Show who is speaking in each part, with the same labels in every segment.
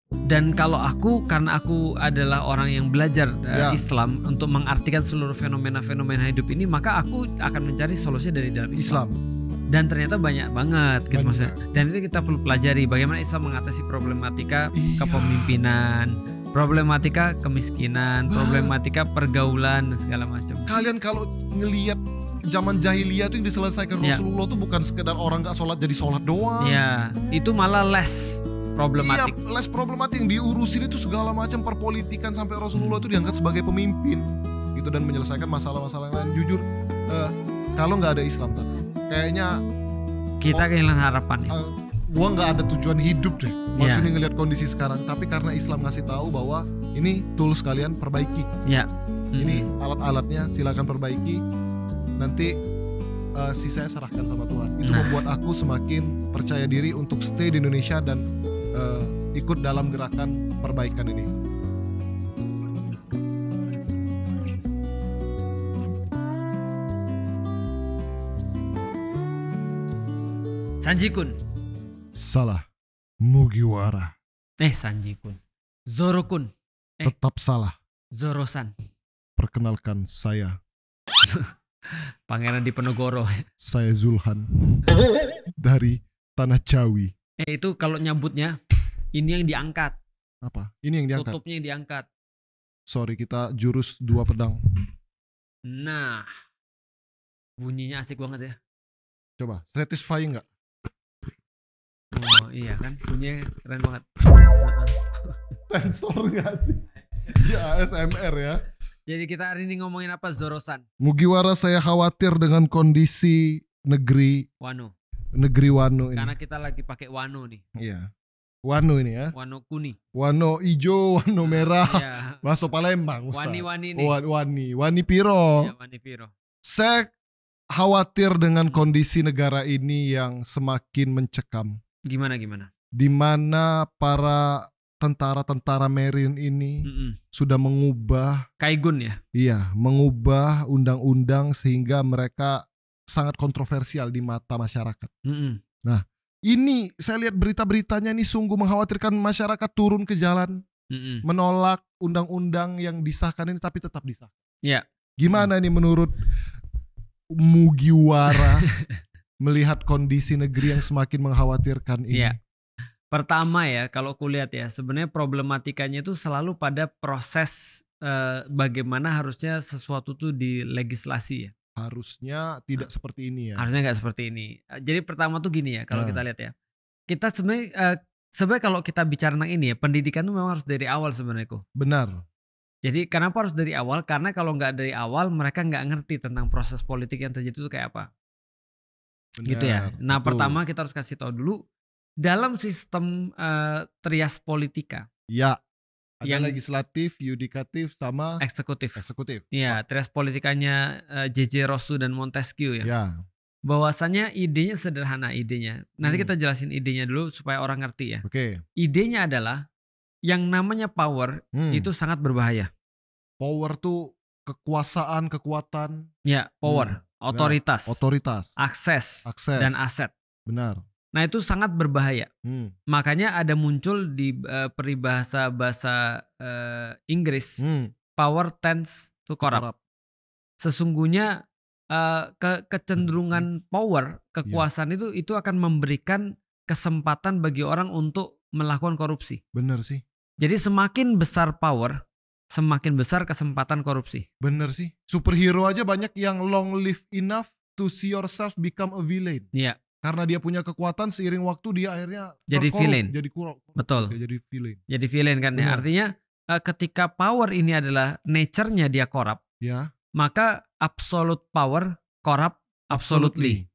Speaker 1: Dan kalau karena aku adalah orang yang belajar Islam untuk mengartikan seluruh fenomena-fenomena hidup ini, maka aku akan mencari solusinya dari dalam Islam. Dan ternyata banyak banget gitu maksudnya. Dan itu kita perlu pelajari bagaimana Islam mengatasi problematika kepemimpinan, problematika kemiskinan, problematika pergaulan dan segala macam.
Speaker 2: Kalian kalau ngelihat zaman jahiliyah itu yang diselesaikan Rasulullah tuh bukan sekedar orang gak sholat jadi sholat doang.
Speaker 1: Iya, itu malah less problematik.
Speaker 2: Iya, less problematik, yang diurusin itu segala macam perpolitikan sampai Rasulullah itu diangkat sebagai pemimpin gitu dan menyelesaikan masalah-masalah yang lain. Jujur, kalau nggak ada Islam kayaknya
Speaker 1: kita kehilangan harapan ya.
Speaker 2: Gua nggak ada tujuan hidup deh. Maksudnya ngelihat kondisi sekarang, tapi karena Islam ngasih tahu bahwa ini tools kalian perbaiki.
Speaker 1: Iya.
Speaker 2: Ini alat-alatnya silakan perbaiki. Nanti sisanya serahkan sama Tuhan. Itu membuat aku semakin percaya diri untuk stay di Indonesia dan ikut dalam gerakan perbaikan ini.
Speaker 1: Sanji-kun.
Speaker 2: Salah. Mugiwara.
Speaker 1: Sanji-kun. Zoro-kun.
Speaker 2: Tetap salah.
Speaker 1: Zoro-san.
Speaker 2: Perkenalkan saya.
Speaker 1: Pangeran Diponegoro.
Speaker 2: Saya Zulhan. Dari Tanah Jawi.
Speaker 1: Itu kalau nyambutnya ini yang diangkat.
Speaker 2: Apa? Ini yang diangkat.
Speaker 1: Tutupnya yang diangkat.
Speaker 2: Sorry, kita jurus 2 pedang.
Speaker 1: Nah. Bunyinya asik banget ya.
Speaker 2: Coba, satisfying gak?
Speaker 1: Oh iya kan, bunyinya keren banget.
Speaker 2: Sensor gak sih? Ya ASMR ya.
Speaker 1: Jadi kita hari ini ngomongin apa, Zoro-san?
Speaker 2: Mugiwara, saya khawatir dengan kondisi negeri
Speaker 1: Wano.
Speaker 2: Negeri Wano ini.
Speaker 1: Karena kita lagi pakai Wano nih.
Speaker 2: Iya. Wano ini ya.
Speaker 1: Wano kuni.
Speaker 2: Wano hijau, Wano merah.
Speaker 1: Iya.
Speaker 2: Bahasa Palembang, Ustaz.
Speaker 1: Wani-wani nih.
Speaker 2: Wani piro.
Speaker 1: Iya, Wani piro.
Speaker 2: Saya khawatir dengan kondisi negara ini yang semakin mencekam.
Speaker 1: Gimana?
Speaker 2: Di mana para tentara-tentara Marine ini sudah mengubah
Speaker 1: Kaigun ya?
Speaker 2: Iya, mengubah undang-undang sehingga mereka sangat kontroversial di mata masyarakat. Nah, ini saya lihat berita-beritanya ini sungguh mengkhawatirkan masyarakat turun ke jalan menolak undang-undang yang disahkan ini, tapi tetap disahkan.
Speaker 1: Iya.
Speaker 2: Gimana nih menurut Mugiwara melihat kondisi negeri yang semakin mengkhawatirkan ini?
Speaker 1: Iya. Pertama ya, kalau kulihat ya, sebenarnya problematikanya itu selalu pada proses bagaimana harusnya sesuatu tuh dilegislasi ya.
Speaker 2: Harusnya tidak seperti ini ya.
Speaker 1: Harusnya nggak seperti ini. Jadi pertama tuh gini ya, kalau kita lihat ya. Kita sebenarnya kalau kita bicara tentang ini ya, pendidikan itu memang harus dari awal sebenarnya kok.
Speaker 2: Benar.
Speaker 1: Jadi kenapa harus dari awal? Karena kalau nggak dari awal mereka nggak ngerti tentang proses politik yang terjadi itu kayak apa.
Speaker 2: Benar,
Speaker 1: gitu ya. Nah,
Speaker 2: betul.
Speaker 1: pertama kita harus kasih tahu dulu dalam sistem trias politika.
Speaker 2: Ya. Ada
Speaker 1: yang
Speaker 2: legislatif, yudikatif, sama
Speaker 1: eksekutif. Iya, trias politikanya J.J. Rousseau dan Montesquieu ya.
Speaker 2: Ya.
Speaker 1: Bahwasanya idenya sederhana idenya. Nanti kita jelasin idenya dulu supaya orang ngerti ya.
Speaker 2: Oke.
Speaker 1: Idenya adalah yang namanya power itu sangat berbahaya.
Speaker 2: Power tuh kekuasaan, kekuatan.
Speaker 1: Ya, power, otoritas, akses, dan aset.
Speaker 2: Benar.
Speaker 1: Nah, itu sangat berbahaya. Makanya ada muncul di peribahasa bahasa Inggris, power tends to corrupt. Sesungguhnya kecenderungan power, kekuasaan itu akan memberikan kesempatan bagi orang untuk melakukan korupsi.
Speaker 2: Benar sih.
Speaker 1: Jadi semakin besar power, semakin besar kesempatan korupsi.
Speaker 2: Benar sih. Superhero aja banyak yang long live enough to see yourself become a villain.
Speaker 1: Iya.
Speaker 2: Karena dia punya kekuatan, seiring waktu dia akhirnya
Speaker 1: jadi villain. Betul.
Speaker 2: Dia jadi villain.
Speaker 1: Jadi villain kan ya. Artinya ketika power ini adalah nature-nya dia korup.
Speaker 2: Ya.
Speaker 1: Maka absolute power corrupt absolutely.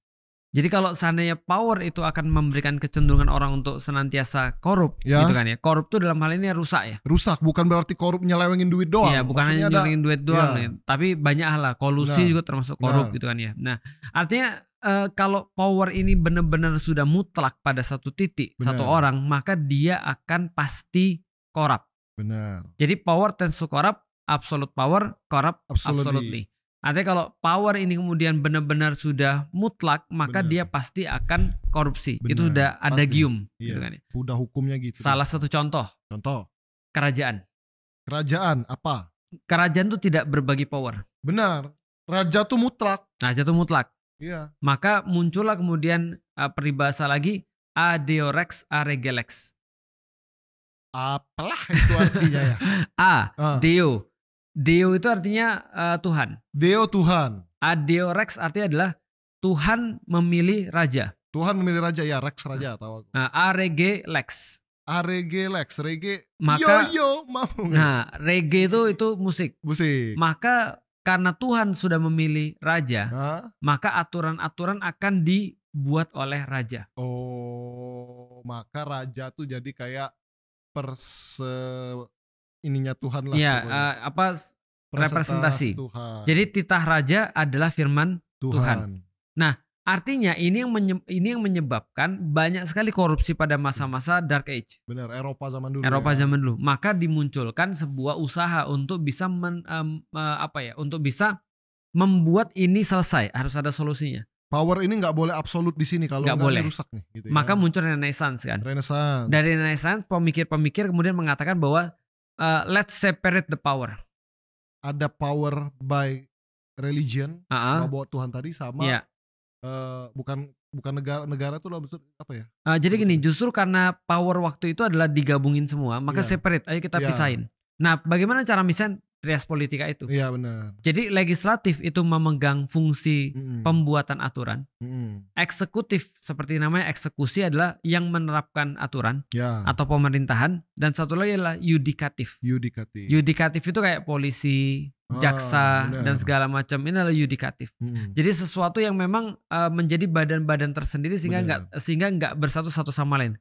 Speaker 1: Jadi kalau seandainya power itu akan memberikan kecenderungan orang untuk senantiasa korup, gitu kan ya. Korup itu dalam hal ini rusak ya.
Speaker 2: Rusak, bukan berarti korup nyelewengin duit doang.
Speaker 1: Iya, bukan hanya nyelewengin duit doang nih. Tapi banyak hal lah, kolusi juga termasuk korup gitu kan ya. Nah, artinya kalau power ini benar-benar sudah mutlak pada satu titik, satu orang, maka dia akan pasti korup.
Speaker 2: Benar.
Speaker 1: Jadi power tends to corrupt, absolute power corrupt absolutely. Artinya kalau power ini kemudian benar-benar sudah mutlak, maka dia pasti akan korupsi. Itu sudah adagium.
Speaker 2: Iya.
Speaker 1: Gitu kan ya.
Speaker 2: Udah hukumnya gitu.
Speaker 1: Salah satu contoh
Speaker 2: Contoh.
Speaker 1: Kerajaan.
Speaker 2: Kerajaan apa?
Speaker 1: Kerajaan tuh tidak berbagi power.
Speaker 2: Benar. Raja tuh mutlak.
Speaker 1: Raja tuh mutlak.
Speaker 2: Iya.
Speaker 1: Maka muncullah kemudian peribahasa lagi, a deo rex, a rege lex.
Speaker 2: Apalah itu artinya ya?
Speaker 1: Deo. Deo itu artinya Tuhan.
Speaker 2: Deo Tuhan.
Speaker 1: A deo rex artinya adalah Tuhan memilih raja.
Speaker 2: Tuhan memilih raja, ya Rex raja tahu aku.
Speaker 1: A rege lex.
Speaker 2: A rege lex, rege.
Speaker 1: Maka,
Speaker 2: yo mau gak?
Speaker 1: Nah, rege itu musik.
Speaker 2: Musik.
Speaker 1: Maka karena Tuhan sudah memilih raja, maka aturan-aturan akan dibuat oleh raja.
Speaker 2: Oh, maka raja tuh jadi kayak ininya Tuhan lah.
Speaker 1: Iya, representasi. Tuhan. Jadi titah raja adalah firman Tuhan. Nah, artinya ini yang menyebabkan banyak sekali korupsi pada masa-masa Dark Age.
Speaker 2: Benar, Eropa zaman dulu.
Speaker 1: Zaman dulu. Maka dimunculkan sebuah usaha untuk bisa untuk bisa membuat ini selesai. Harus ada solusinya.
Speaker 2: Power ini nggak boleh absolut di sini, kalau nggak boleh rusak nih. Gitu ya.
Speaker 1: Maka muncul Renaissance kan. Dari Renaissance pemikir-pemikir kemudian mengatakan bahwa let's separate the power.
Speaker 2: Ada power by religion, bawa Tuhan tadi sama. Bukan negara tuh apa ya?
Speaker 1: Jadi gini, justru karena power waktu itu adalah digabungin semua, maka separate, ayo kita pisahin. Nah, bagaimana cara misalnya trias politika itu?
Speaker 2: Iya benar.
Speaker 1: Jadi legislatif itu memegang fungsi pembuatan aturan. Eksekutif seperti namanya eksekusi adalah yang menerapkan aturan atau pemerintahan, dan satu lagi adalah yudikatif. Yudikatif itu kayak polisi, jaksa dan segala macam, ini adalah yudikatif. Jadi sesuatu yang memang menjadi badan-badan tersendiri sehingga nggak bersatu satu sama lain.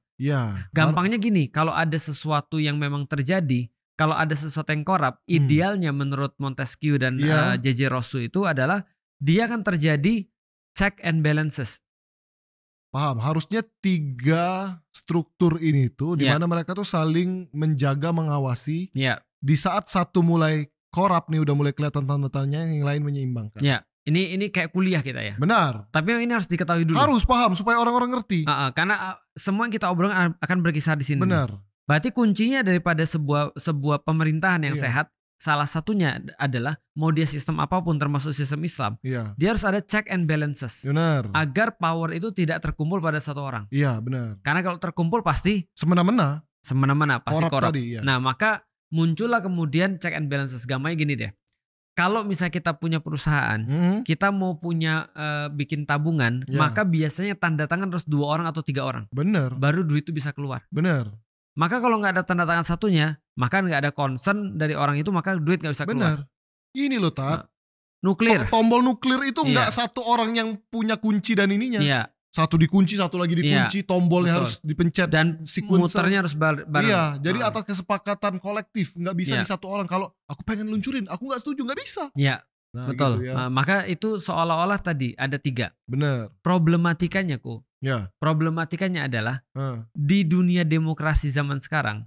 Speaker 1: Gampangnya gini, kalau ada sesuatu yang memang terjadi, kalau ada sesuatu yang korup, idealnya menurut Montesquieu dan J.J. Rousseau itu adalah dia akan terjadi check and balances.
Speaker 2: Paham, harusnya 3 struktur ini tuh di mana mereka tuh saling menjaga, mengawasi. Di saat satu mulai korup nih, udah mulai kelihatan tanda-tandanya, yang lain menyeimbangkan.
Speaker 1: Ini kayak kuliah kita ya.
Speaker 2: Benar.
Speaker 1: Tapi ini harus diketahui dulu.
Speaker 2: Harus paham supaya orang-orang ngerti.
Speaker 1: Karena semua yang kita obrolkan akan berkisar di sini.
Speaker 2: Benar.
Speaker 1: Berarti kuncinya daripada sebuah pemerintahan yang sehat, salah satunya adalah mau dia sistem apapun termasuk sistem Islam, dia harus ada check and balances.
Speaker 2: Benar.
Speaker 1: Agar power itu tidak terkumpul pada satu orang.
Speaker 2: Iya benar.
Speaker 1: Karena kalau terkumpul pasti
Speaker 2: semena-mena
Speaker 1: pasti korup. Nah, maka muncullah kemudian check and balances. Gampangnya gini deh. Kalau misalnya kita punya perusahaan, kita mau punya bikin tabungan, maka biasanya tanda tangan harus 2 orang atau 3 orang.
Speaker 2: Benar.
Speaker 1: Baru duit itu bisa keluar.
Speaker 2: Benar.
Speaker 1: Maka kalau nggak ada tanda tangan satunya, maka nggak ada concern dari orang itu, maka duit nggak bisa keluar.
Speaker 2: Benar. Ini loh Tat.
Speaker 1: Nuklir.
Speaker 2: Tombol nuklir itu nggak satu orang yang punya kunci dan ininya. Satu dikunci, satu lagi dikunci, tombolnya harus dipencet.
Speaker 1: Dan muternya harus bareng.
Speaker 2: Jadi atas kesepakatan kolektif, nggak bisa di satu orang. Kalau aku pengen luncurin, aku nggak setuju, nggak bisa.
Speaker 1: Nah, betul. Gitu ya. Maka itu seolah-olah tadi ada 3.
Speaker 2: Benar.
Speaker 1: Problematikanya Problematikanya adalah di dunia demokrasi zaman sekarang.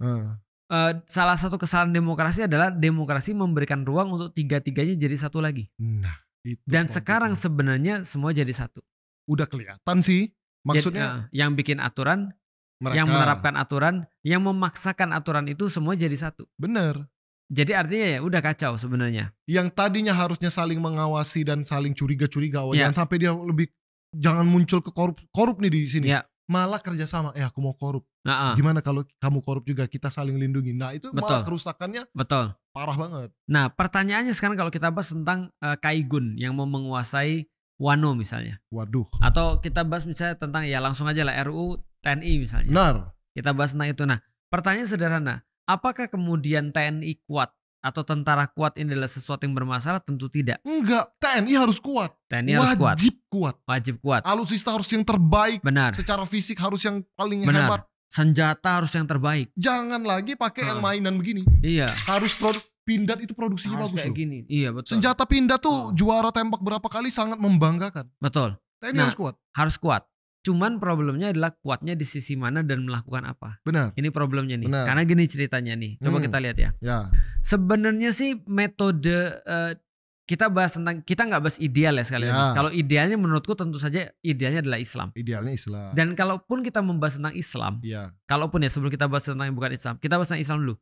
Speaker 1: Salah satu kesalahan demokrasi adalah demokrasi memberikan ruang untuk 3-tiganya jadi satu lagi.
Speaker 2: Nah, itu
Speaker 1: dan sekarang sebenarnya semua jadi satu.
Speaker 2: Udah kelihatan sih. Maksudnya
Speaker 1: yang bikin aturan, mereka. Yang menerapkan aturan, yang memaksakan aturan itu semua jadi satu.
Speaker 2: Bener.
Speaker 1: Jadi artinya ya udah kacau sebenarnya.
Speaker 2: Yang tadinya harusnya saling mengawasi dan saling curiga-curiga, jangan sampai dia jangan muncul ke korup nih di sini. Malah kerjasama. Aku mau korup. Gimana kalau kamu korup juga, kita saling lindungi. Nah itu malah kerusakannya parah banget.
Speaker 1: Nah pertanyaannya sekarang kalau kita bahas tentang Kaigun yang mau menguasai Wano misalnya.
Speaker 2: Waduh.
Speaker 1: Atau kita bahas misalnya tentang langsung aja lah RUU TNI misalnya.
Speaker 2: Benar.
Speaker 1: Kita bahas tentang itu. Nah pertanyaan sederhana. Apakah kemudian TNI kuat atau tentara kuat ini adalah sesuatu yang bermasalah? Tentu tidak.
Speaker 2: Enggak, TNI harus kuat.
Speaker 1: TNI harus kuat.
Speaker 2: Wajib kuat. Alutsista harus yang terbaik.
Speaker 1: Benar.
Speaker 2: Secara fisik harus yang paling hebat.
Speaker 1: Senjata harus yang terbaik.
Speaker 2: Jangan lagi pakai yang mainan begini.
Speaker 1: Iya.
Speaker 2: Harus Pindad itu produksinya harus bagus loh.
Speaker 1: Gini. Iya betul.
Speaker 2: Senjata Pindad tuh juara tembak berapa kali, sangat membanggakan.
Speaker 1: Betul.
Speaker 2: TNI harus kuat.
Speaker 1: Harus kuat. Cuman problemnya adalah kuatnya di sisi mana dan melakukan apa.
Speaker 2: Benar.
Speaker 1: Ini problemnya nih. Benar. Karena gini ceritanya nih. Coba kita lihat ya.
Speaker 2: Ya.
Speaker 1: Sebenarnya sih metode kita nggak bahas ideal ya sekali lagi. Kalau idealnya menurutku tentu saja idealnya adalah Islam.
Speaker 2: Idealnya Islam.
Speaker 1: Dan kalaupun kita membahas tentang Islam, kalaupun ya sebelum kita bahas tentang yang bukan Islam, kita bahas tentang Islam dulu.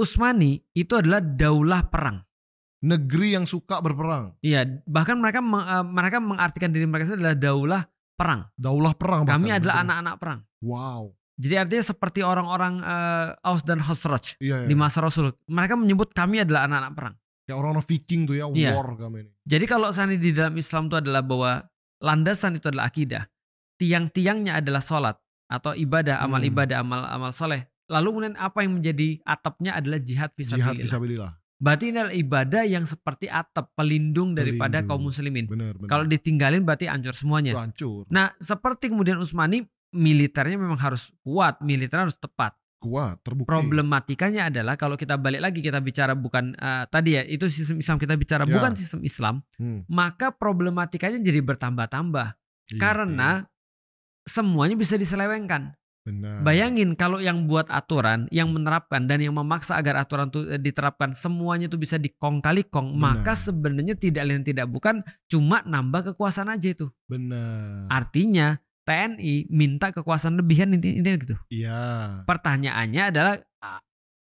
Speaker 1: Utsmani itu adalah daulah perang.
Speaker 2: Negeri yang suka berperang.
Speaker 1: Iya, bahkan mereka mengartikan diri mereka adalah daulah perang.
Speaker 2: Daulah perang.
Speaker 1: Kami adalah anak-anak perang.
Speaker 2: Wow.
Speaker 1: Jadi artinya seperti orang-orang Aus dan Khosraj di masa Rasul. Mereka menyebut kami adalah anak-anak perang.
Speaker 2: Kayak orang-orang Viking tuh ya, war kami ini.
Speaker 1: Jadi kalau seandainya di dalam Islam itu adalah bahwa landasan itu adalah akidah, tiang-tiangnya adalah sholat atau ibadah, amal ibadah, amal soleh. Lalu kemudian apa yang menjadi atapnya adalah jihad fisabilillah. Berarti ini adalah ibadah yang seperti atap pelindung daripada kaum muslimin.
Speaker 2: Bener.
Speaker 1: Kalau ditinggalin berarti hancur semuanya.
Speaker 2: Hancur.
Speaker 1: Nah seperti kemudian Utsmani, militernya memang harus kuat, militernya harus tepat.
Speaker 2: Kuat, terbukti.
Speaker 1: Problematikanya adalah kalau kita balik lagi kita bicara bukan tadi ya itu sistem Islam, kita bicara bukan sistem Islam, maka problematikanya jadi bertambah-tambah karena semuanya bisa diselewengkan.
Speaker 2: Benar.
Speaker 1: Bayangin kalau yang buat aturan, yang menerapkan dan yang memaksa agar aturan itu diterapkan semuanya itu bisa dikong kali kong, maka sebenarnya tidak lain tidak bukan cuma nambah kekuasaan aja itu.
Speaker 2: Benar.
Speaker 1: Artinya TNI minta kekuasaan lebihan intinya gitu.
Speaker 2: Iya.
Speaker 1: Pertanyaannya adalah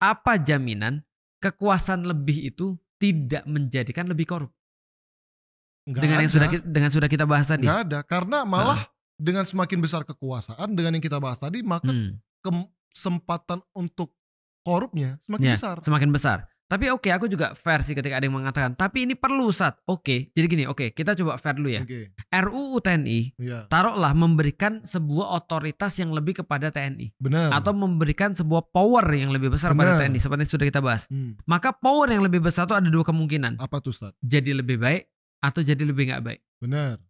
Speaker 1: apa jaminan kekuasaan lebih itu tidak menjadikan lebih korup? Dengan yang sudah kita bahas tadi.
Speaker 2: Nggak ada, karena malah dengan semakin besar kekuasaan dengan yang kita bahas tadi, maka kesempatan untuk korupnya semakin besar. Semakin
Speaker 1: besar. Tapi oke, aku juga fair sih ketika ada yang mengatakan, tapi ini perlu Sat. Oke, jadi gini, kita coba fair dulu ya. RUU TNI, taruhlah memberikan sebuah otoritas yang lebih kepada TNI.
Speaker 2: Benar.
Speaker 1: Atau memberikan sebuah power yang lebih besar pada TNI, seperti yang sudah kita bahas. Maka power yang lebih besar itu ada dua kemungkinan.
Speaker 2: Apa tuh Sat?
Speaker 1: Jadi lebih baik atau jadi lebih gak baik.
Speaker 2: Benar.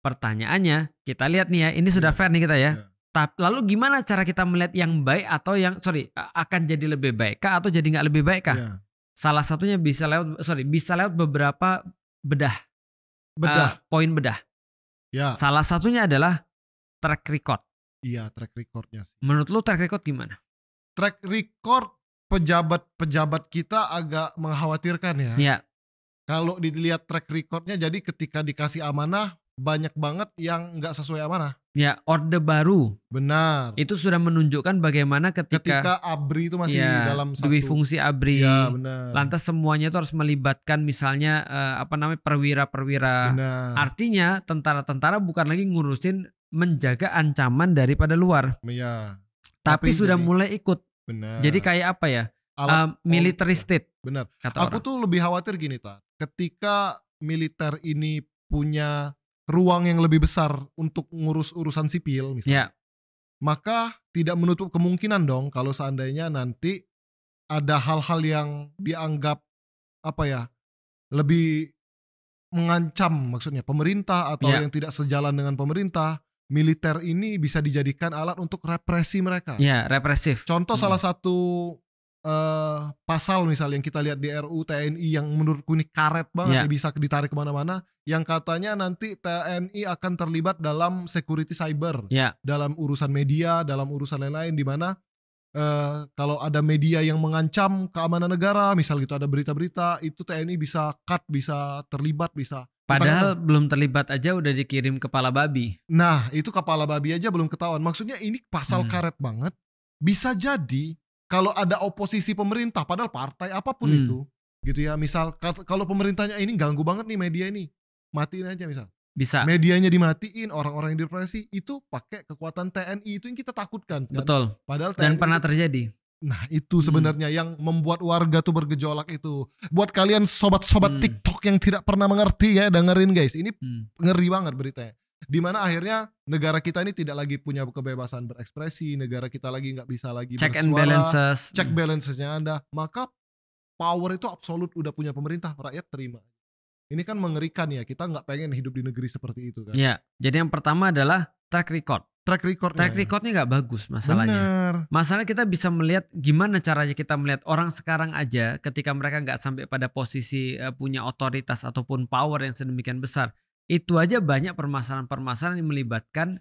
Speaker 1: Pertanyaannya, kita lihat nih ya, ini sudah fair nih kita ya. Lalu gimana cara kita melihat yang baik atau yang akan jadi lebih baik kah atau jadi nggak lebih baik kah? Salah satunya bisa lewat beberapa poin bedah. Salah satunya adalah track record.
Speaker 2: Iya, track recordnya sih.
Speaker 1: Menurut lu track record gimana?
Speaker 2: Track record pejabat kita agak mengkhawatirkan ya.
Speaker 1: Iya.
Speaker 2: Kalau dilihat track recordnya, jadi ketika dikasih amanah banyak banget yang nggak sesuai amanah.
Speaker 1: Ya, Orde Baru.
Speaker 2: Benar.
Speaker 1: Itu sudah menunjukkan bagaimana ketika
Speaker 2: ABRI itu masih dalam satu
Speaker 1: dui fungsi ABRI.
Speaker 2: Ya, benar.
Speaker 1: Lantas semuanya itu harus melibatkan misalnya perwira-perwira.
Speaker 2: Benar.
Speaker 1: Artinya tentara-tentara bukan lagi ngurusin menjaga ancaman daripada luar.
Speaker 2: Iya.
Speaker 1: Tapi sudah mulai ikut.
Speaker 2: Benar.
Speaker 1: Jadi kayak apa ya? Military state.
Speaker 2: Benar. Aku tuh lebih khawatir gini, ketika militer ini punya ruang yang lebih besar untuk ngurus urusan sipil misalnya, maka tidak menutup kemungkinan dong kalau seandainya nanti ada hal-hal yang dianggap lebih mengancam, maksudnya pemerintah atau yang tidak sejalan dengan pemerintah, militer ini bisa dijadikan alat untuk represi mereka.
Speaker 1: Ya, represif.
Speaker 2: Contoh salah satu pasal misalnya yang kita lihat di RUU TNI yang menurutku ini karet banget, bisa ditarik kemana-mana, yang katanya nanti TNI akan terlibat dalam security cyber, dalam urusan media, dalam urusan lain-lain, di mana kalau ada media yang mengancam keamanan negara, misal gitu ada berita-berita, itu TNI bisa cut, bisa terlibat, bisa.
Speaker 1: Padahal belum terlibat aja udah dikirim kepala babi.
Speaker 2: Nah, itu kepala babi aja belum ketahuan. Maksudnya ini pasal karet banget. Bisa jadi kalau ada oposisi pemerintah, padahal partai apapun itu, gitu ya. Misal kalau pemerintahnya ini ganggu banget nih media ini, matiin aja misal.
Speaker 1: Bisa.
Speaker 2: Medianya dimatiin, orang-orang yang direpresi, itu pakai kekuatan TNI, itu yang kita takutkan. Kan?
Speaker 1: Betul.
Speaker 2: Padahal
Speaker 1: TNI dan pernah terjadi.
Speaker 2: Nah itu sebenarnya yang membuat warga tuh bergejolak itu. Buat kalian sobat-sobat TikTok yang tidak pernah mengerti ya, dengerin guys, ini ngeri banget beritanya. Dimana akhirnya negara kita ini tidak lagi punya kebebasan berekspresi, negara kita lagi nggak bisa lagi
Speaker 1: check
Speaker 2: bersuara,
Speaker 1: and balances,
Speaker 2: check balancesnya ada, maka power itu absolut udah punya pemerintah, rakyat terima. Ini kan mengerikan ya, kita nggak pengen hidup di negeri seperti itu kan.
Speaker 1: Ya, jadi yang pertama adalah track record.
Speaker 2: Track recordnya
Speaker 1: nggak bagus masalahnya.
Speaker 2: Bener.
Speaker 1: Masalah kita bisa melihat gimana caranya kita melihat orang sekarang aja ketika mereka nggak sampai pada posisi punya otoritas ataupun power yang sedemikian besar. Itu aja banyak permasalahan-permasalahan yang melibatkan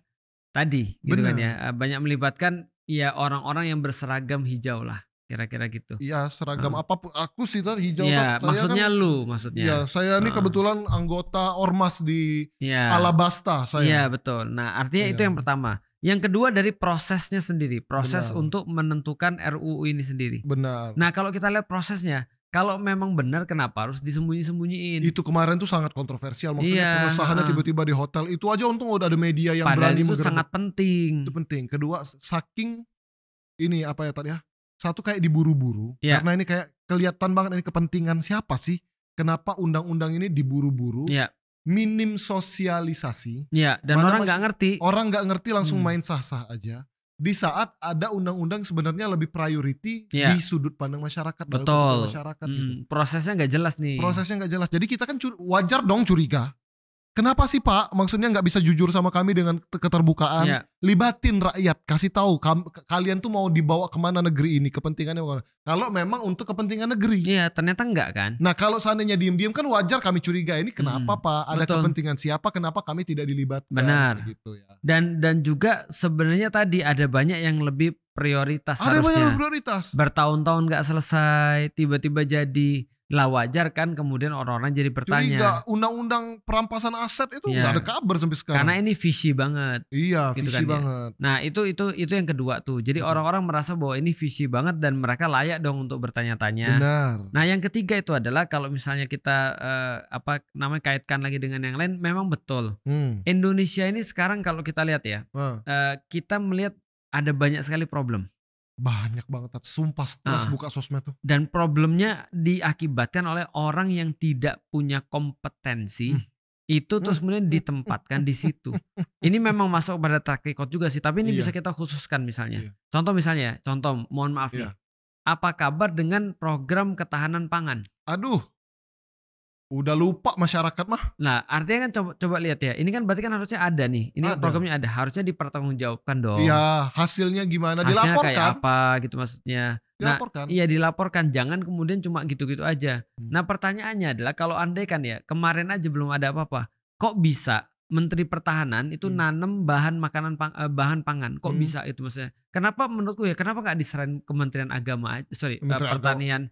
Speaker 1: tadi gitu kan ya. Banyak melibatkan ya orang-orang yang berseragam hijau lah. kira-kira gitu.
Speaker 2: Iya, seragam apapun. Aku sih tadi hijau.
Speaker 1: Iya, maksudnya kan, lu maksudnya.
Speaker 2: Iya, saya ini kebetulan anggota ormas di Alabasta saya.
Speaker 1: Iya, betul. Nah, artinya itu yang pertama. Yang kedua dari prosesnya sendiri, proses untuk menentukan RUU ini sendiri.
Speaker 2: Benar.
Speaker 1: Nah, kalau kita lihat prosesnya, kalau memang benar kenapa harus disembunyi-sembunyiin?
Speaker 2: Itu kemarin tuh sangat kontroversial. Maksudnya pengesahannya tiba-tiba di hotel. Itu aja untung udah ada media yang
Speaker 1: padahal
Speaker 2: berani
Speaker 1: itu sangat penting.
Speaker 2: Itu penting. Kedua, saking ini apa ya tadi ya? Satu kayak diburu-buru. Karena ini kayak kelihatan banget ini kepentingan siapa sih? Kenapa undang-undang ini diburu-buru? Minim sosialisasi.
Speaker 1: Dan orang nggak ngerti.
Speaker 2: Orang nggak ngerti langsung main sah-sah aja. Di saat ada undang-undang sebenarnya lebih priority di sudut pandang masyarakat.
Speaker 1: Betul.
Speaker 2: Masyarakat gitu.
Speaker 1: Prosesnya nggak jelas nih.
Speaker 2: Prosesnya nggak jelas. Jadi kita kan wajar dong curiga. Kenapa sih Pak? Maksudnya nggak bisa jujur sama kami dengan keterbukaan. Libatin rakyat, kasih tahu kalian tuh mau dibawa kemana negeri ini, kepentingannya mana. Kalau memang untuk kepentingan negeri.
Speaker 1: Iya, ternyata enggak kan.
Speaker 2: Nah kalau seandainya diem-diem kan wajar kami curiga ini kenapa Pak? Ada kepentingan siapa? Kenapa kami tidak dilibatkan?
Speaker 1: Benar.
Speaker 2: Gitu ya.
Speaker 1: Dan juga sebenarnya tadi ada banyak yang lebih prioritas
Speaker 2: ada
Speaker 1: harusnya.
Speaker 2: Banyak prioritas.
Speaker 1: Bertahun-tahun nggak selesai, tiba-tiba jadi. Lah wajar kan kemudian orang-orang jadi bertanya.
Speaker 2: Curiga undang-undang perampasan aset itu nggak ada kabar sampai sekarang.
Speaker 1: Karena ini visi banget.
Speaker 2: Iya,
Speaker 1: gitu
Speaker 2: visi
Speaker 1: kan,
Speaker 2: banget.
Speaker 1: Nah itu yang kedua tuh. Jadi orang-orang merasa bahwa ini visi banget dan mereka layak dong untuk bertanya-tanya.
Speaker 2: Benar.
Speaker 1: Nah yang ketiga itu adalah kalau misalnya kita kaitkan lagi dengan yang lain, memang betul. Indonesia ini sekarang kalau kita lihat ya, kita melihat ada banyak sekali problem.
Speaker 2: Banyak banget, sumpah stres buka sosmed tuh.
Speaker 1: Dan problemnya diakibatkan oleh orang yang tidak punya kompetensi itu terus kemudian ditempatkan di situ. Ini memang masuk pada track record juga sih, tapi ini bisa kita khususkan misalnya. Contoh mohon maaf nih. Apa kabar dengan program ketahanan pangan?
Speaker 2: Aduh. Udah lupa masyarakat mah.
Speaker 1: Nah artinya kan coba lihat ya. Ini kan berarti kan harusnya ada nih. Ini programnya ada. Harusnya dipertanggungjawabkan dong.
Speaker 2: Iya, hasilnya gimana?
Speaker 1: Hasilnya
Speaker 2: dilaporkan.
Speaker 1: Kayak apa gitu maksudnya.
Speaker 2: Dilaporkan.
Speaker 1: Nah iya dilaporkan. Jangan kemudian cuma gitu-gitu aja. Nah pertanyaannya adalah kalau andai kan ya. Kemarin aja belum ada apa-apa. Kok bisa Menteri Pertahanan itu nanam bahan pangan? Kok bisa itu maksudnya? Kenapa menurutku ya? Kenapa nggak diserahin Kementerian Agama? Pertanian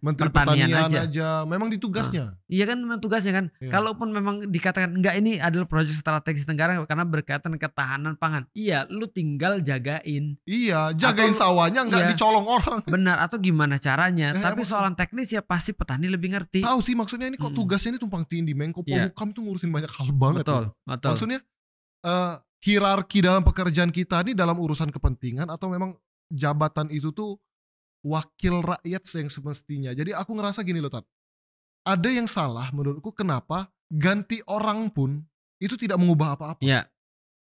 Speaker 2: aja. Memang ditugasnya.
Speaker 1: Iya kan memang tugasnya kan. Kalaupun memang dikatakan enggak ini adalah proyek strategis negara karena berkaitan ketahanan pangan. Iya, lu tinggal jagain.
Speaker 2: Iya, jagain sawahnya nggak dicolong orang.
Speaker 1: Benar, atau gimana caranya? Tapi soalan teknis ya pasti petani lebih ngerti.
Speaker 2: Tahu sih maksudnya ini kok tugasnya ini tumpang tindih. Menko Polhukam tuh ngurusin banyak hal banget.
Speaker 1: Betul.
Speaker 2: Maksudnya hierarki dalam pekerjaan kita ini dalam urusan kepentingan atau memang jabatan itu tuh wakil rakyat yang semestinya. Jadi aku ngerasa gini loh Tat. Ada yang salah menurutku kenapa ganti orang pun itu tidak mengubah apa-apa.
Speaker 1: Iya.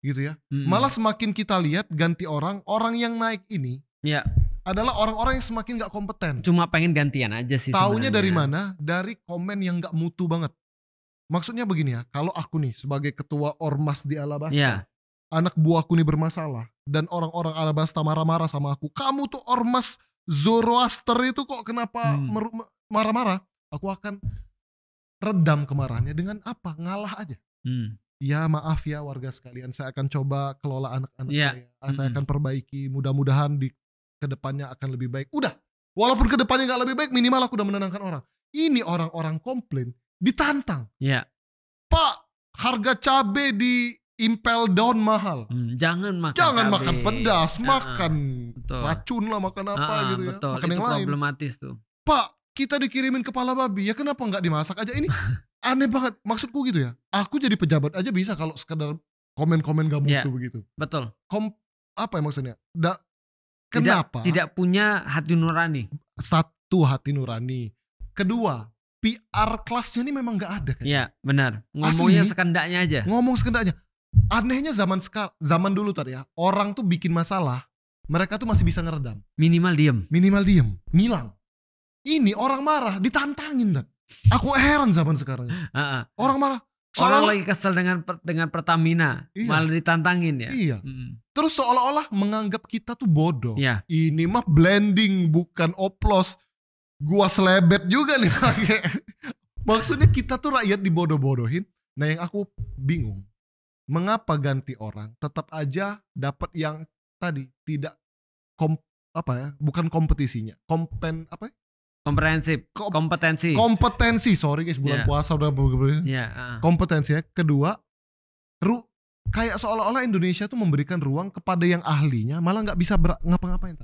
Speaker 2: Gitu ya. Malah semakin kita lihat ganti orang yang naik ini adalah orang-orang yang semakin gak kompeten.
Speaker 1: Cuma pengen gantian aja sih.
Speaker 2: Taunya dari mana? Dari komen yang gak mutu banget. Maksudnya begini ya, kalau aku nih sebagai ketua ormas di Alabasta, anak buahku nih bermasalah dan orang-orang Alabasta marah-marah sama aku, kamu tuh ormas Zoroaster itu kok kenapa marah-marah? Aku akan redam kemarahannya dengan apa? Ngalah aja. Ya maaf ya warga sekalian, saya akan coba kelola anak-anak saya akan perbaiki, mudah-mudahan di kedepannya akan lebih baik. Udah, walaupun kedepannya gak lebih baik, minimal aku udah menenangkan orang. Ini orang-orang komplain ditantang. Pak, harga cabai di Impel Down mahal.
Speaker 1: Jangan
Speaker 2: makan pedas, makan racun lah, makan apa gitu ya.
Speaker 1: Betul.
Speaker 2: Makan
Speaker 1: itu
Speaker 2: yang lain.
Speaker 1: Problematis tuh.
Speaker 2: Pak, kita dikirimin kepala babi, ya kenapa nggak dimasak aja? Ini aneh banget. Maksudku gitu ya. Aku jadi pejabat aja bisa kalau sekedar komen-komen gak mutu begitu.
Speaker 1: Betul.
Speaker 2: Apa ya maksudnya? Kenapa?
Speaker 1: Tidak punya hati nurani.
Speaker 2: Satu, hati nurani. Kedua, PR kelasnya ini memang gak ada kan?
Speaker 1: Iya benar. Ngomongnya sekendaknya aja.
Speaker 2: Ngomong sekendaknya. Anehnya zaman dulu tadi ya, orang tuh bikin masalah, mereka tuh masih bisa ngeredam. Minimal diem, ngilang. Ini orang marah, ditantangin dan. Aku heran zaman sekarang. Orang marah.
Speaker 1: Orang lagi kesel dengan Pertamina, malah ditantangin ya.
Speaker 2: Iya. Terus seolah-olah menganggap kita tuh bodoh.
Speaker 1: Iya.
Speaker 2: Ini mah blending bukan oplos. Gua selebet juga nih pakai. Maksudnya kita tuh rakyat dibodoh-bodohin. Nah yang aku bingung, mengapa ganti orang tetap aja dapat yang tadi tidak apa ya? Bukan kompetisinya,
Speaker 1: komprehensif,
Speaker 2: kompetensi. Sorry guys, bulan puasa udah kompetensinya. Kedua, kayak seolah-olah Indonesia tuh memberikan ruang kepada yang ahlinya, malah nggak bisa ngapa-ngapain.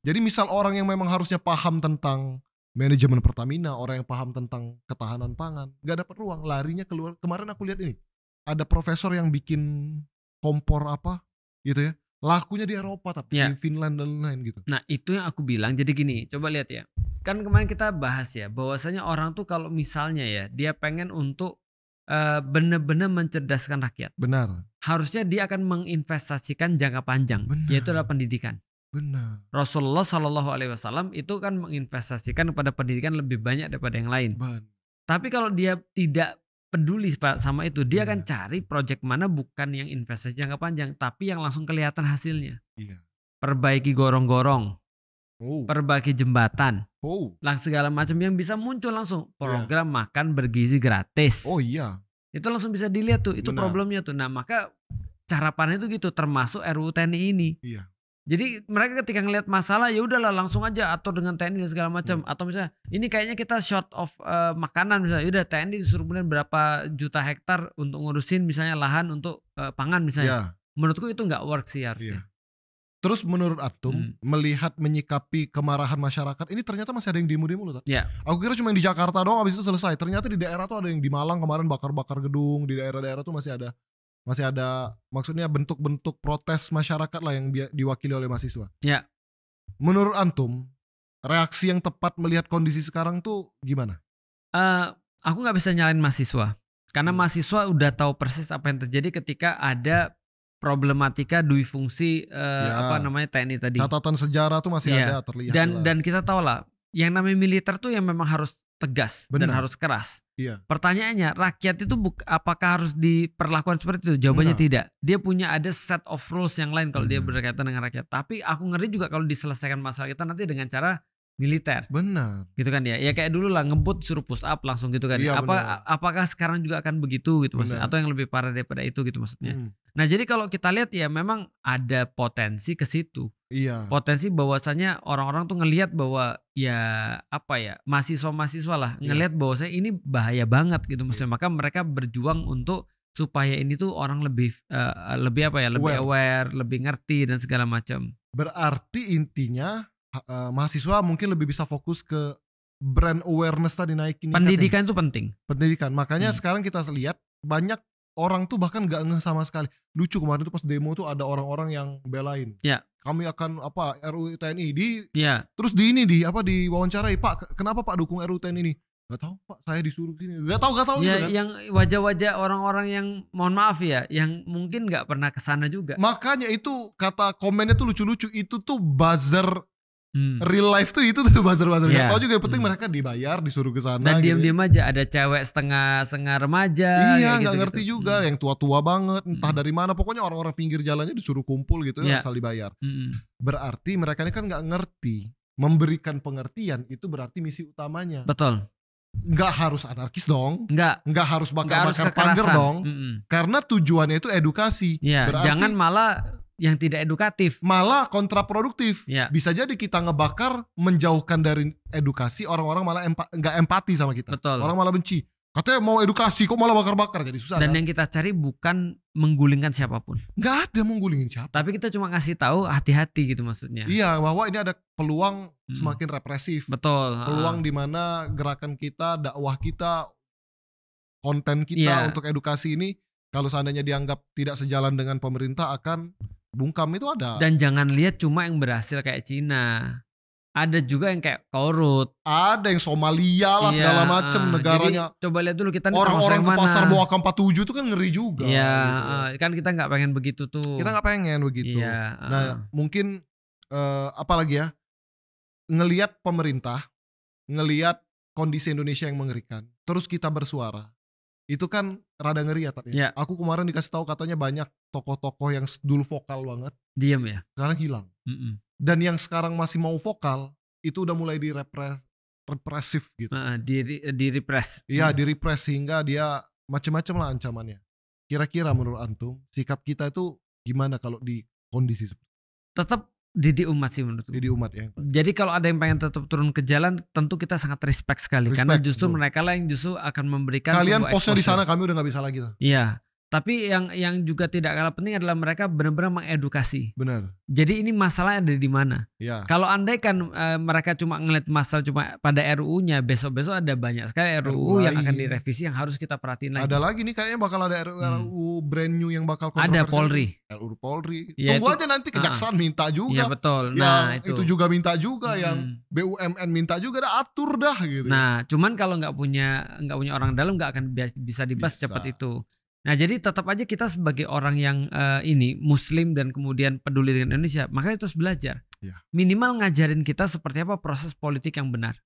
Speaker 2: Jadi misal orang yang memang harusnya paham tentang manajemen Pertamina, orang yang paham tentang ketahanan pangan, nggak dapat ruang, larinya keluar. Kemarin aku lihat ini, ada profesor yang bikin kompor apa gitu ya, lakunya di Eropa tapi di Finland dan lain-lain gitu.
Speaker 1: Nah itu yang aku bilang. Jadi gini, coba lihat ya, kan kemarin kita bahas ya, bahwasanya orang tuh kalau misalnya ya dia pengen untuk benar-benar mencerdaskan rakyat.
Speaker 2: Benar.
Speaker 1: Harusnya dia akan menginvestasikan jangka panjang, yaitu adalah pendidikan.
Speaker 2: Benar.
Speaker 1: Rasulullah SAW itu kan menginvestasikan kepada pendidikan lebih banyak daripada yang lain. Tapi kalau dia tidak peduli sama itu, dia akan cari proyek mana bukan yang investasi jangka panjang, tapi yang langsung kelihatan hasilnya. Perbaiki gorong-gorong, perbaiki jembatan, segala macam yang bisa muncul langsung. Program makan bergizi gratis. Itu langsung bisa dilihat tuh, itu problemnya tuh. Nah maka cara pandang itu gitu, termasuk RUU TNI ini. Jadi mereka ketika ngelihat masalah ya udahlah langsung aja atur dengan TNI dan segala macam. Atau misalnya ini kayaknya kita short of makanan misalnya, udah TNI disuruh kemudian berapa juta hektar untuk ngurusin misalnya lahan untuk pangan misalnya. Menurutku itu nggak work sih harusnya.
Speaker 2: Terus menurut Atum, melihat menyikapi kemarahan masyarakat, ini ternyata masih ada yang demo-demo loh. Aku kira cuma di Jakarta doang habis itu selesai. Ternyata di daerah tuh ada yang di Malang kemarin bakar-bakar gedung, di daerah-daerah tuh masih ada maksudnya bentuk-bentuk protes masyarakat lah yang diwakili oleh mahasiswa. Menurut Antum, reaksi yang tepat melihat kondisi sekarang tuh gimana?
Speaker 1: Aku nggak bisa nyalain mahasiswa, karena mahasiswa udah tahu persis apa yang terjadi ketika ada problematika dui fungsi TNI tadi.
Speaker 2: Catatan sejarah tuh masih ada terlihat.
Speaker 1: Dan kita tahu lah, yang namanya militer tuh yang memang harus tegas dan harus keras. Pertanyaannya, rakyat itu apakah harus diperlakukan seperti itu? Jawabannya tidak. Dia punya ada set of rules yang lain kalau dia berkaitan dengan rakyat. Tapi aku ngeri juga kalau diselesaikan masalah kita nanti dengan cara militer.
Speaker 2: Benar.
Speaker 1: Gitu kan ya. Ya kayak dulu lah, ngebut suruh push up langsung gitu kan. Apakah sekarang juga akan begitu gitu maksudnya, atau yang lebih parah daripada itu gitu maksudnya. Nah, jadi kalau kita lihat ya memang ada potensi ke situ. Potensi bahwasanya orang-orang tuh ngelihat bahwa mahasiswa lah ngelihat bahwasanya ini bahaya banget gitu maksudnya. Maka mereka berjuang untuk supaya ini tuh orang lebih aware, lebih ngerti dan segala macam.
Speaker 2: Berarti intinya mahasiswa mungkin lebih bisa fokus ke brand awareness tadi, naikin.
Speaker 1: Pendidikan itu penting.
Speaker 2: Pendidikan. Makanya sekarang kita lihat banyak orang tuh bahkan gak ngeh sama sekali. Lucu kemarin tuh pas demo tuh ada orang-orang yang belain. Kami akan RUU TNI terus diwawancarai, Pak, kenapa Pak dukung RUU TNI ini? Gak tahu Pak, saya disuruh sini. Gak tahu gitu kan.
Speaker 1: Yang wajah-wajah orang-orang yang mohon maaf ya, yang mungkin gak pernah kesana juga.
Speaker 2: Makanya itu kata komennya tuh lucu-lucu. Itu tuh buzzer. Real life tuh itu tuh buzzer-buzzer. Gak tau juga, yang penting mereka dibayar, disuruh ke sana.
Speaker 1: Dan diam-diam aja ada cewek setengah remaja.
Speaker 2: Gak ngerti juga, yang tua-tua banget, entah dari mana. Pokoknya orang-orang pinggir jalannya disuruh kumpul gitu asal dibayar. Berarti mereka ini kan gak ngerti. Memberikan pengertian itu berarti misi utamanya.
Speaker 1: Betul.
Speaker 2: Gak harus anarkis dong. Gak harus bakar-bakar pagar dong. Karena tujuannya itu edukasi.
Speaker 1: Berarti jangan malah yang tidak edukatif,
Speaker 2: malah kontraproduktif. Bisa jadi kita ngebakar menjauhkan dari edukasi, orang-orang malah nggak empati sama kita.
Speaker 1: Betul.
Speaker 2: Orang malah benci. Katanya mau edukasi kok malah bakar-bakar, jadi susah.
Speaker 1: Dan
Speaker 2: kan?
Speaker 1: Yang kita cari bukan menggulingkan siapapun.
Speaker 2: Nggak ada menggulingin siapa.
Speaker 1: Tapi kita cuma ngasih tahu hati-hati gitu maksudnya.
Speaker 2: Iya, bahwa ini ada peluang semakin represif.
Speaker 1: Betul.
Speaker 2: Peluang di mana gerakan kita, dakwah kita, konten kita untuk edukasi ini kalau seandainya dianggap tidak sejalan dengan pemerintah akan bungkam, itu ada.
Speaker 1: Dan jangan lihat cuma yang berhasil kayak Cina. Ada juga yang kayak Korut.
Speaker 2: Ada yang Somalia lah segala macem negaranya.
Speaker 1: Jadi, coba lihat dulu kita
Speaker 2: orang-orang ke pasar bawa AK-47 itu kan ngeri juga.
Speaker 1: Iya, gitu. Kan kita nggak pengen begitu tuh.
Speaker 2: Kita nggak pengen begitu. Nah, mungkin apalagi ya, ngelihat pemerintah, ngelihat kondisi Indonesia yang mengerikan, terus kita bersuara. Itu kan rada ngeri ya, Tat. Aku kemarin dikasih tahu katanya banyak tokoh-tokoh yang dulu vokal banget,
Speaker 1: diam ya,
Speaker 2: sekarang hilang. Dan yang sekarang masih mau vokal itu udah mulai represif gitu.
Speaker 1: Di-repress.
Speaker 2: Iya, di-repress sehingga dia macam-macam lah ancamannya. Kira-kira menurut Antum, sikap kita itu gimana kalau di kondisi seperti itu?
Speaker 1: Tetap Didik umat sih menurutku.
Speaker 2: Didik umat ya.
Speaker 1: Jadi kalau ada yang pengen tetap turun ke jalan, tentu kita sangat respect sekali. Karena justru mereka lah yang justru akan memberikan.
Speaker 2: Kalian posnya di sana, kami udah nggak bisa lagi.
Speaker 1: Iya. Tapi yang juga tidak kalah penting adalah mereka benar-benar mengedukasi.
Speaker 2: Benar.
Speaker 1: Jadi ini masalahnya ada di mana?
Speaker 2: Ya.
Speaker 1: Kalau andai kan mereka cuma ngeliat masalah cuma pada RUU-nya, besok-besok ada banyak sekali RUU yang akan direvisi yang harus kita perhatiin lagi.
Speaker 2: Ada lagi nih kayaknya bakal ada RUU brand new yang bakal kontroversial.
Speaker 1: Ada Polri.
Speaker 2: RUU Polri.
Speaker 1: Ya,
Speaker 2: tunggu aja nanti kejaksaan minta juga.
Speaker 1: Iya betul.
Speaker 2: Nah itu juga minta juga, yang BUMN minta juga, atur dah gitu.
Speaker 1: Nah cuman kalau nggak punya orang dalam nggak akan bisa dibahas cepat itu. Nah jadi tetap aja kita sebagai orang yang muslim dan kemudian peduli dengan Indonesia, makanya terus belajar.
Speaker 2: Ya.
Speaker 1: Minimal ngajarin kita seperti apa proses politik yang benar.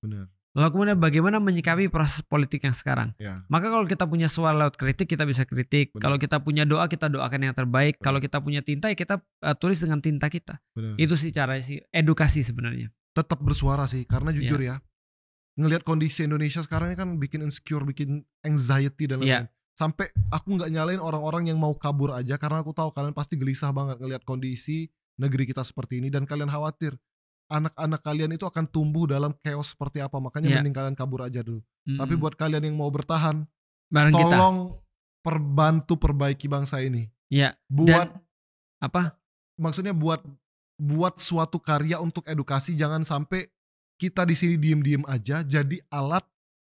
Speaker 1: Lalu kemudian bagaimana menyikapi proses politik yang sekarang.
Speaker 2: Ya.
Speaker 1: Maka kalau kita punya suara lewat kritik, kita bisa kritik. Kalau kita punya doa, kita doakan yang terbaik. Kalau kita punya tinta, ya kita tulis dengan tinta kita. Itu sih cara edukasi sebenarnya.
Speaker 2: Tetap bersuara sih, karena jujur ya, ngelihat kondisi Indonesia sekarang ini kan bikin insecure, bikin anxiety dan lain-lain. Sampai aku nggak nyalain orang-orang yang mau kabur aja, karena aku tahu kalian pasti gelisah banget ngelihat kondisi negeri kita seperti ini, dan kalian khawatir anak-anak kalian itu akan tumbuh dalam chaos seperti apa. Makanya mending kalian kabur aja dulu. Tapi buat kalian yang mau bertahan, tolong bantu perbaiki bangsa ini. Buat
Speaker 1: apa?
Speaker 2: Maksudnya buat suatu karya untuk edukasi. Jangan sampai kita di sini diem-diem aja jadi alat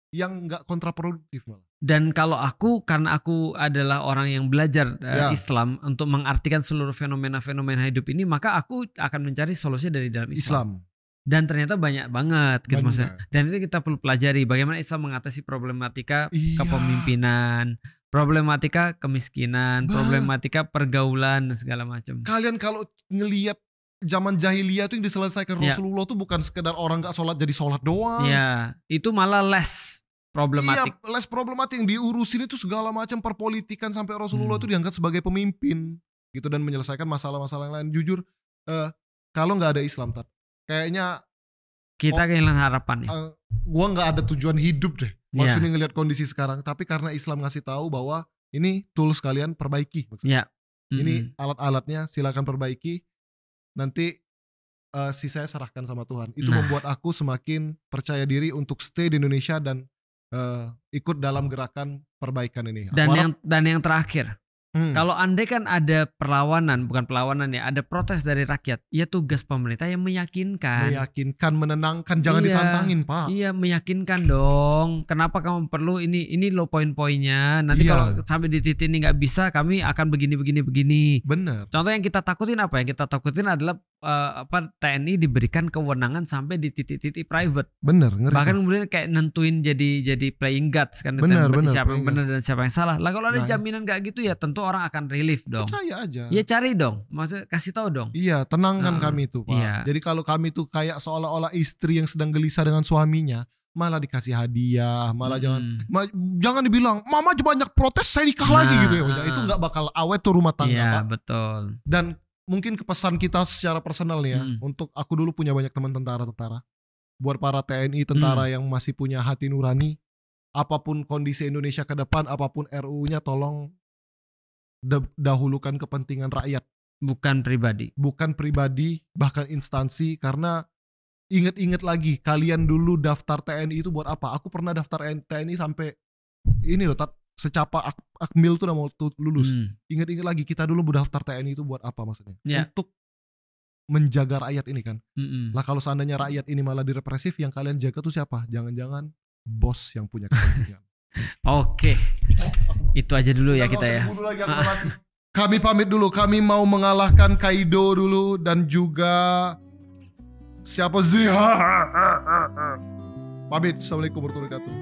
Speaker 2: yang nggak kontraproduktif malah.
Speaker 1: Dan kalau karena aku adalah orang yang belajar Islam untuk mengartikan seluruh fenomena-fenomena hidup ini, maka aku akan mencari solusi dari dalam Islam. Dan ternyata banyak banget gitu maksudnya. Dan itu kita perlu pelajari bagaimana Islam mengatasi problematika kepemimpinan, problematika kemiskinan, problematika pergaulan dan segala macam.
Speaker 2: Kalian kalau ngelihat zaman jahiliyah itu yang diselesaikan Rasulullah tuh bukan sekedar orang gak sholat jadi sholat doang.
Speaker 1: Iya, itu malah less problematik.
Speaker 2: Iya, less problematik, yang diurusin itu segala macam perpolitikan sampai Rasulullah itu diangkat sebagai pemimpin gitu dan menyelesaikan masalah-masalah yang lain. Jujur, kalau nggak ada Islam, kayaknya
Speaker 1: kita kehilangan harapan nih.
Speaker 2: Gua nggak ada tujuan hidup deh. Maksudnya ngelihat kondisi sekarang, tapi karena Islam ngasih tahu bahwa ini tools kalian perbaiki. Ini alat-alatnya silakan perbaiki. Nanti sisanya serahkan sama Tuhan. Itu membuat aku semakin percaya diri untuk stay di Indonesia dan ikut dalam gerakan perbaikan ini.
Speaker 1: Dan yang terakhir, kalau andai kan ada bukan perlawanan ya, ada protes dari rakyat, ya tugas pemerintah yang meyakinkan,
Speaker 2: menenangkan, jangan ditantangin Pak.
Speaker 1: Iya, meyakinkan dong. Kenapa kamu perlu ini low poin-poinnya. Nanti kalau sampai di titik ini nggak bisa, kami akan begini. Benar. Contoh yang kita takutin apa? Yang kita takutin adalah TNI diberikan kewenangan sampai di titik-titik private.
Speaker 2: Benar. Ngeri.
Speaker 1: Bahkan kemudian kayak nentuin jadi playing guards kan.
Speaker 2: Benar.
Speaker 1: Siapa yang benar dan siapa yang salah. Lah kalau ada jaminan kayak gitu ya tentu orang akan relief dong.
Speaker 2: Percaya aja.
Speaker 1: Ya cari dong, maksudnya kasih tahu dong.
Speaker 2: Iya, tenangkan kami tuh Pak. Iya. Jadi kalau kami tuh kayak seolah-olah istri yang sedang gelisah dengan suaminya, malah dikasih hadiah, malah jangan dibilang, mama banyak protes saya nikah lagi gitu ya. Itu nggak bakal awet tuh rumah tangga Pak.
Speaker 1: Iya betul.
Speaker 2: Dan mungkin kepesan kita secara personal nih ya, untuk aku dulu punya banyak teman tentara. Buat para TNI tentara yang masih punya hati nurani, apapun kondisi Indonesia ke depan, apapun RUU-nya, tolong dahulukan kepentingan rakyat, bukan pribadi, bahkan instansi. Karena inget lagi, kalian dulu daftar TNI itu buat apa? Aku pernah daftar TNI sampai ini loh, secapa Akmil tuh udah mau lulus. Inget lagi, kita dulu daftar TNI itu buat apa maksudnya? Untuk menjaga rakyat ini kan. Lah kalau seandainya rakyat ini malah direpresif, yang kalian jaga tuh siapa? Jangan-jangan bos yang punya kepentingan.
Speaker 1: Oke. Itu aja dulu ya kita ya.
Speaker 2: Kami pamit dulu. Kami mau mengalahkan Kaido dulu dan juga siapa sih? Pamit. Assalamualaikum warahmatullahi wabarakatuh.